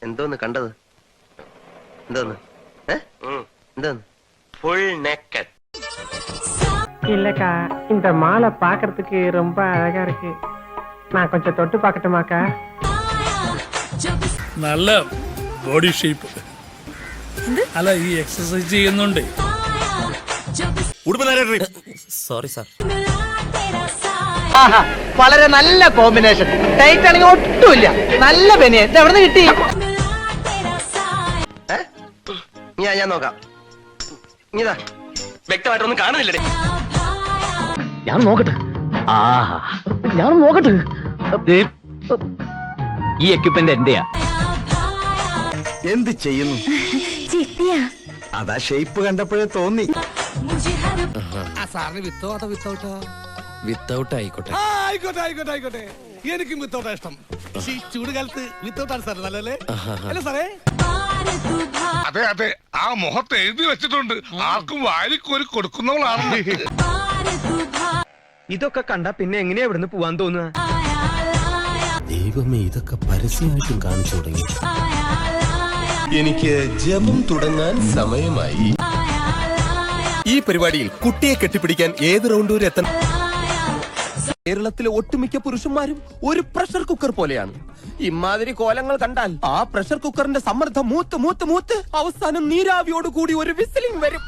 എന്തോന്ന് കണ്ടത്? എന്തോന്ന് എന്തോന്ന്? Full naked. இல்லக்கா இந்த மாலை பாக்குறதுக்கு ரொம்ப அழகா இருக்கு. நான் கொஞ்சம் தொட்டு பார்க்கட்டுமாக்கா? നല്ല ബോഡി ഷേപ്പ്. അല്ല ഈ എക്സസൈസ് ചെയ്യുന്നുണ്ട്. Sorry sir. വളരെ നല്ല കോമ്പിനേഷൻ. ടൈറ്റ് ആണെങ്കിൽ ഒട്ടുമില്ല. നല്ല ബനിയൻ. ഇത് എവിടെ നിന്ന് കിട്ടി? ഞാൻ നോക്കാം. ഇതാ വ്യക്തമായിട്ടൊന്നും കാണുന്നില്ലേ? ഞാൻ നോക്കട്ടെ. ഞാൻ നോക്കട്ടെ. ഈ എക്യുപ്മെന്റ് എന്റെയാ. എന്ത് ചെയ്യുന്നു? അതാ ഷേപ്പ് കണ്ടപ്പോഴേ തോന്നി. വിത്തൗട്ട് ആയിക്കോട്ടെ. ആയിക്കോട്ടെ. എനിക്കും വിത്തൗട്ടാ ഇഷ്ടം. ഈ ചൂട് കാലത്ത് വിത്തൗട്ടാണ് സാർ നല്ലല്ലേ? അല്ലേ സാറേ? അതെ ആ മുഖത്ത് എഴുതി വെച്ചിട്ടുണ്ട്, ആർക്കും വാരിക്കോരി കൊടുക്കുന്നവളാണ്. ഇതൊക്കെ കണ്ട പിന്നെ എങ്ങനെയാ ഇവിടുന്ന് പോവാൻ തോന്നുക? ദൈവമേ, ഇതൊക്കെ പരസ്യമായിട്ടും കാണിച്ചു തുടങ്ങി. എനിക്ക് ജപം തുടങ്ങാൻ സമയമായി. ഈ പരിപാടിയിൽ കുട്ടിയെ കെട്ടിപ്പിടിക്കാൻ ഏത് റൗണ്ട് വരെ എത്തണം? കേരളത്തിലെ ഒട്ടുമിക്ക പുരുഷന്മാരും ഒരു പ്രഷർ കുക്കർ പോലെയാണ്. ഇമാതിരി കോലങ്ങൾ കണ്ടാൽ ആ പ്രഷർ കുക്കറിന്റെ സമ്മർദ്ദം മൂത്ത് അവസാനം നീരാവിയോട് കൂടി ഒരു വിസിലിംഗ് വരും.